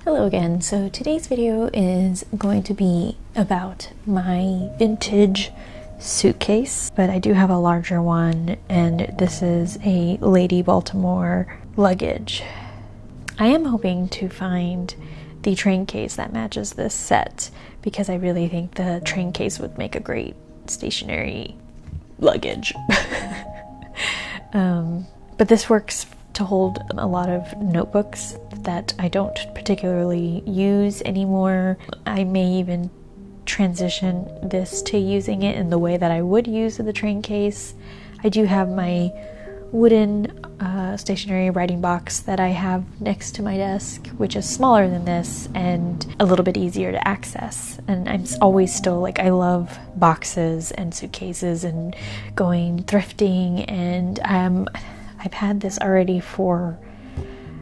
Hello again. So today's video is going to be about my vintage suitcase, but I do have a larger one, and this is a Lady Baltimore luggage. I am hoping to find the train case that matches this set because I really think the train case would make a great stationary luggage. But this works to hold a lot of notebooks that I don't particularly use anymore. I may even transition this to using it in the way that I would use the train case. I do have my wooden stationary writing box that I have next to my desk, which is smaller than this and a little bit easier to access. And I'm always still like, I love boxes and suitcases and going thrifting, and I've had this already for,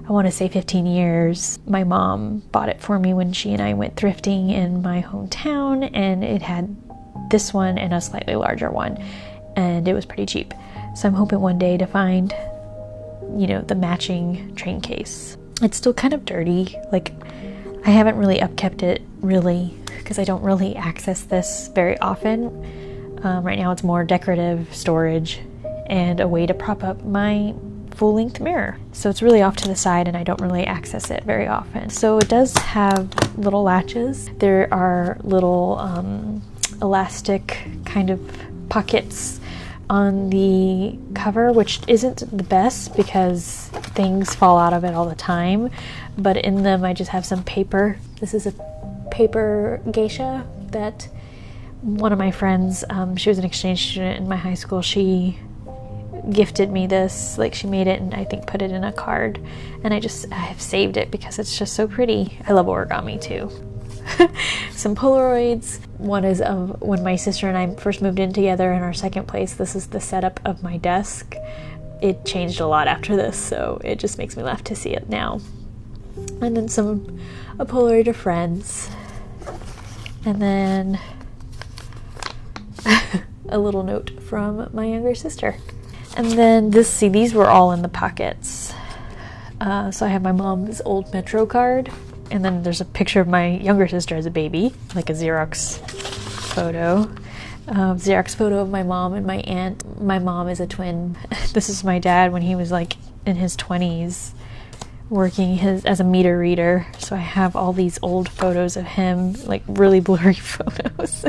I want to say 15 years. My mom bought it for me when she and I went thrifting in my hometown, and it had this one and a slightly larger one, and it was pretty cheap. So I'm hoping one day to find, you know, the matching train case. It's still kind of dirty. Like, I haven't really upkept it really because I don't really access this very often. Right now it's more decorative storage and a way to prop up my full-length mirror. So it's really off to the side and I don't really access it very often. So it does have little latches. There are little elastic kind of pockets on the cover, which isn't the best because things fall out of it all the time. But in them I just have some paper. This is a paper geisha that one of my friends, she was an exchange student in my high school, she gifted me this. Like, she made it and I think put it in a card, and I have saved it because it's just so pretty. I love origami too. Some Polaroids. One is of when my sister and I first moved in together in our second place. This is the setup of my desk. It changed a lot after this, so it just makes me laugh to see it now. And then a Polaroid of friends, and then a little note from my younger sister. And then these were all in the pockets. So I have my mom's old Metro card, and then there's a picture of my younger sister as a baby, like a Xerox photo. Xerox photo of my mom and my aunt. My mom is a twin. This is my dad when he was like in his 20s, working as a meter reader. So I have all these old photos of him, like really blurry photos.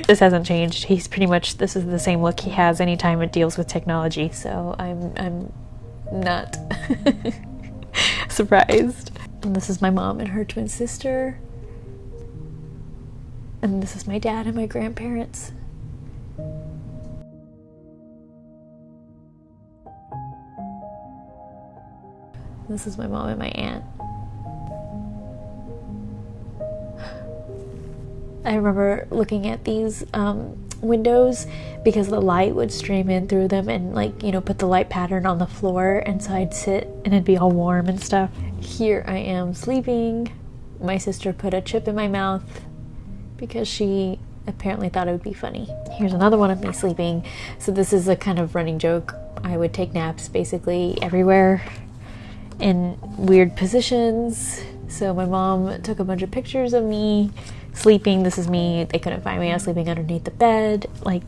This hasn't changed. He's pretty much, this is the same look he has anytime it deals with technology, so I'm not surprised. And this is my mom and her twin sister. And this is my dad and my grandparents. This is my mom and my aunt. I remember looking at these windows because the light would stream in through them and, like, you know, put the light pattern on the floor, and so I'd sit and it'd be all warm and stuff. Here I am sleeping. My sister put a chip in my mouth because she apparently thought it would be funny. Here's another one of me sleeping. So this is a kind of running joke. I would take naps basically everywhere in weird positions. So my mom took a bunch of pictures of me sleeping. This is me. They couldn't find me. I was sleeping underneath the bed, like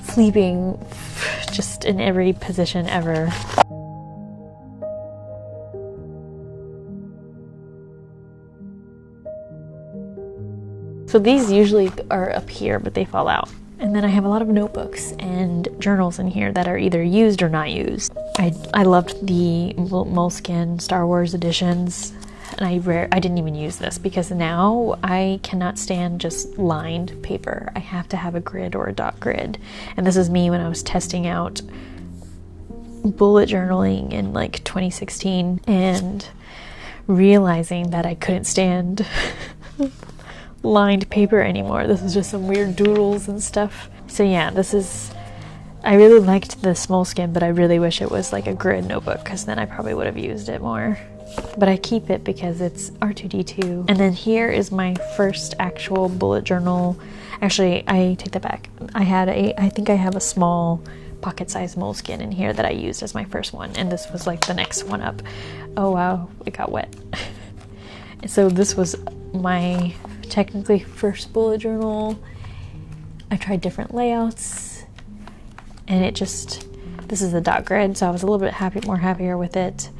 sleeping just in every position ever. So these usually are up here, but they fall out. And then I have a lot of notebooks and journals in here that are either used or not used. I loved the Moleskine Star Wars editions. And I didn't even use this because now I cannot stand just lined paper. I have to have a grid or a dot grid. And this is me when I was testing out bullet journaling in like 2016 and realizing that I couldn't stand lined paper anymore. This is just some weird doodles and stuff. So yeah, I really liked the Moleskine, but I really wish it was like a grid notebook because then I probably would have used it more. But I keep it because it's R2D2. And then here is my first actual bullet journal. Actually, I take that back. I think I have a small pocket-sized moleskin in here that I used as my first one, and this was like the next one up. Oh wow, it got wet. So this was my technically first bullet journal. I tried different layouts, and this is the dot grid, so I was a little bit happier with it,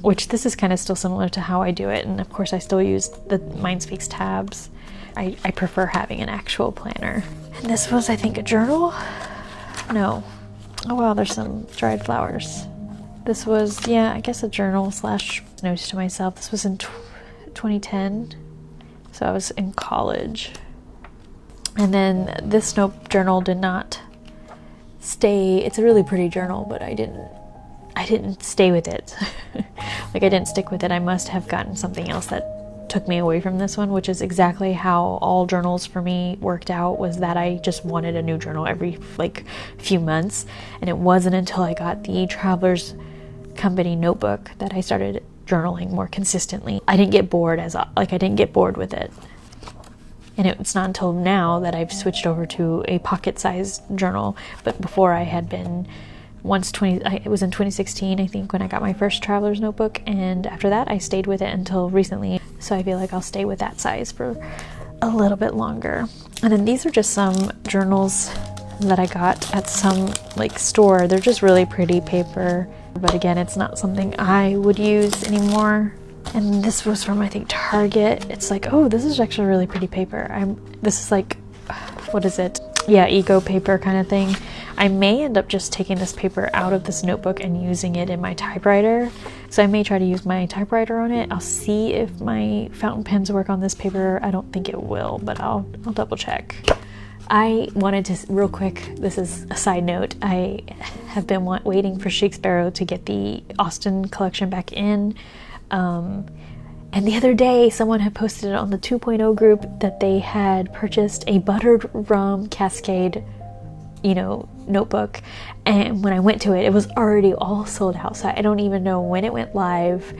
which this is kind of still similar to how I do it, and of course I still use the MindSpeaks tabs. I prefer having an actual planner. And this was, I think, a journal? No. Oh wow, there's some dried flowers. This was, yeah, I guess a journal slash notes to myself. This was in 2010, so I was in college. And then this note journal did not stay. It's a really pretty journal, but I didn't stay with it. Like, I didn't stick with it. I must have gotten something else that took me away from this one, which is exactly how all journals for me worked out, was that I just wanted a new journal every like few months. And it wasn't until I got the Travelers Company notebook that I started journaling more consistently. I didn't get bored I didn't get bored with it. And it's not until now that I've switched over to a pocket-sized journal. But before, I had been it was in 2016, I think, when I got my first Traveler's notebook, and after that I stayed with it until recently. So I feel like I'll stay with that size for a little bit longer. And then these are just some journals that I got at some like store. They're just really pretty paper, but again, it's not something I would use anymore. And this was from, I think, Target. It's like, oh, this is actually really pretty paper. This is like, what is it? Yeah, eco paper kind of thing. I may end up just taking this paper out of this notebook and using it in my typewriter. So I may try to use my typewriter on it. I'll see if my fountain pens work on this paper. I don't think it will, but I'll double check. I wanted to, real quick, this is a side note, I have been waiting for Chic Sparrow to get the Austin collection back in. And the other day, someone had posted it on the 2.0 group that they had purchased a buttered rum Cascade, notebook. And when I went to it, it was already all sold out. So I don't even know when it went live.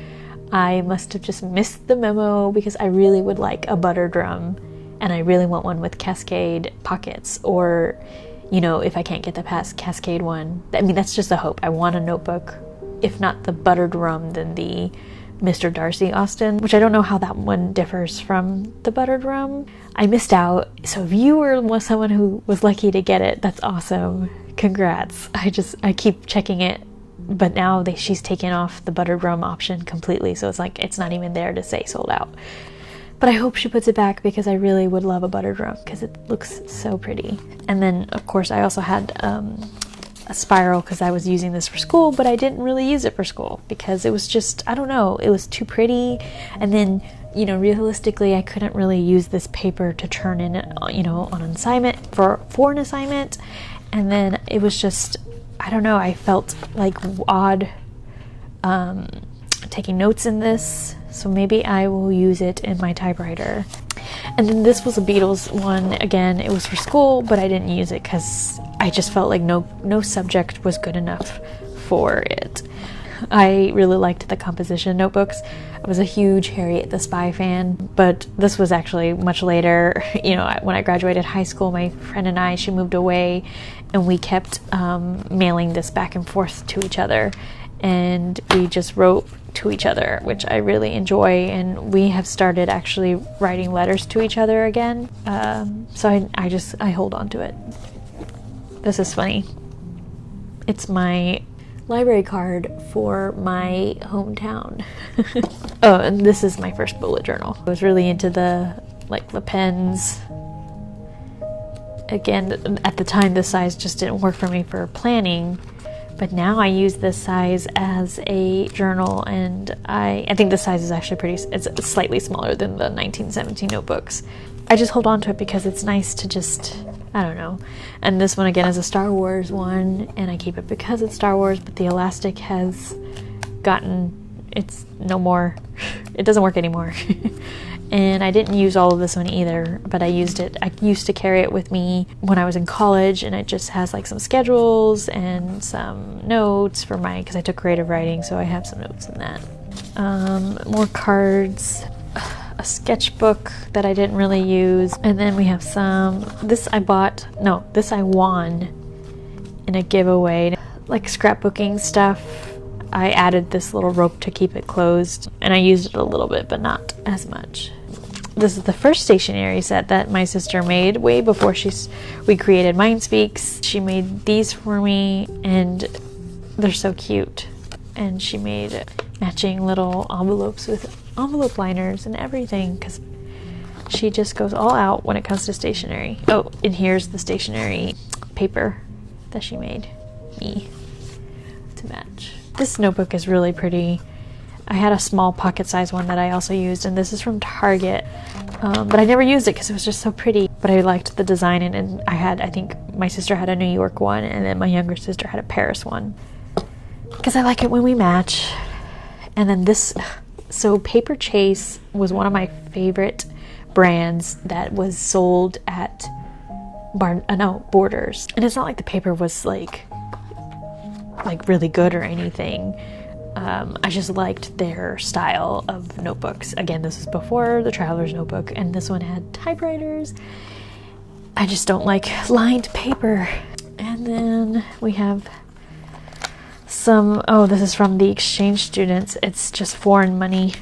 I must have just missed the memo, because I really would like a buttered rum, and I really want one with Cascade pockets, or, if I can't get the Cascade one. I mean, that's just a hope. I want a notebook, if not the buttered rum, then the Mr. Darcy Austin, which I don't know how that one differs from the buttered rum. I missed out. So if you were someone who was lucky to get it, that's awesome. Congrats. I keep checking it, but now she's taken off the buttered rum option completely. So it's like, it's not even there to say sold out. But I hope she puts it back, because I really would love a buttered rum, because it looks so pretty. And then, of course, I also had a spiral, because I was using this for school, but I didn't really use it for school because it was just, I don't know, it was too pretty. And then, realistically, I couldn't really use this paper to turn in, on an assignment for an assignment. And then it was just, I don't know, I felt like odd taking notes in this. So maybe I will use it in my typewriter. And then this was a Beatles one. Again, it was for school, but I didn't use it because I just felt like no subject was good enough for it. I really liked the composition notebooks. I was a huge Harriet the Spy fan, but this was actually much later. When I graduated high school, my friend and she moved away, and we kept mailing this back and forth to each other, and we just wrote to each other, which I really enjoy, and we have started actually writing letters to each other again. So I hold on to it. This is funny. It's my library card for my hometown. Oh, and this is my first bullet journal. I was really into the pens. Again, at the time, this size just didn't work for me for planning, but now I use this size as a journal, and I think this size is actually it's slightly smaller than the 1917 notebooks. I just hold on to it because it's nice to just, I don't know. And this one again is a Star Wars one, and I keep it because it's Star Wars, but the elastic has it's no more, it doesn't work anymore. And I didn't use all of this one either, but I used it. I used to carry it with me when I was in college, and it just has some schedules and some notes because I took creative writing, so I have some notes in that. More cards, a sketchbook that I didn't really use, and then we have this I won in a giveaway, like scrapbooking stuff. I added this little rope to keep it closed, and I used it a little bit, but not as much. This is the first stationery set that my sister made way before we created MindSpeaks. She made these for me, and they're so cute. And she made matching little envelopes with envelope liners and everything, because she just goes all out when it comes to stationery. Oh, and here's the stationery paper that she made me to match. This notebook is really pretty. I had a small pocket size one that I also used, and this is from Target, but I never used it because it was just so pretty. But I liked the design, and I think my sister had a New York one, and then my younger sister had a Paris one, because I like it when we match. And then this, so Paper Chase was one of my favorite brands that was sold at Borders, and it's not like the paper was like really good or anything. I just liked their style of notebooks. Again, this is before the Traveler's Notebook, and this one had typewriters. I just don't like lined paper. And then we have some, oh, this is from the exchange students. It's just foreign money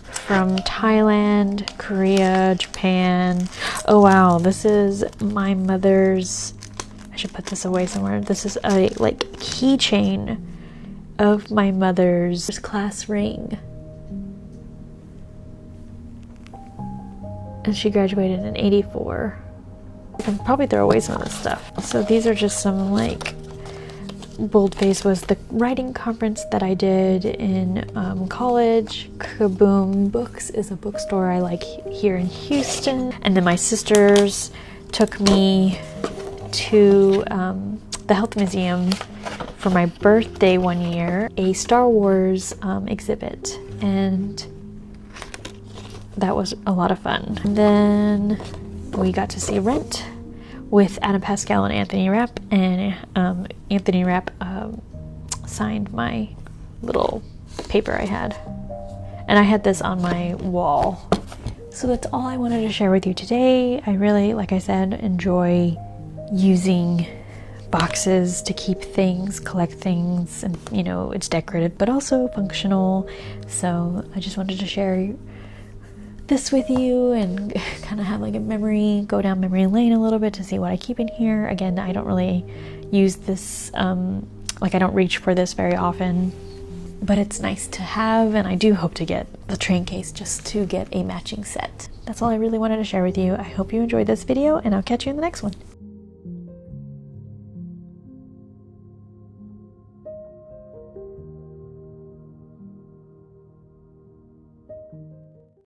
from Thailand, Korea, Japan. Oh wow, this is my mother's, I should put this away somewhere. This is a like keychain of my mother's class ring, and she graduated in '84. I can probably throw away some of this stuff. So these are just some, like, boldface was the writing conference that I did in college. Kaboom Books is a bookstore I like here in Houston. And then my sisters took me to the Health Museum for my birthday one year, a Star Wars exhibit, and that was a lot of fun. And then we got to see Rent with Adam Pascal and Anthony Rapp, and Anthony Rapp signed my little paper I had, and I had this on my wall. So that's all I wanted to share with you today. I really, like I said, enjoy using boxes to keep things, collect things, and you know, it's decorative but also functional. So I just wanted to share this with you and kind of have like a memory, go down memory lane a little bit to see what I keep in here. Again, I don't really use this, like I don't reach for this very often, but it's nice to have, and I do hope to get the train case just to get a matching set. That's all I really wanted to share with you. I hope you enjoyed this video, and I'll catch you in the next one.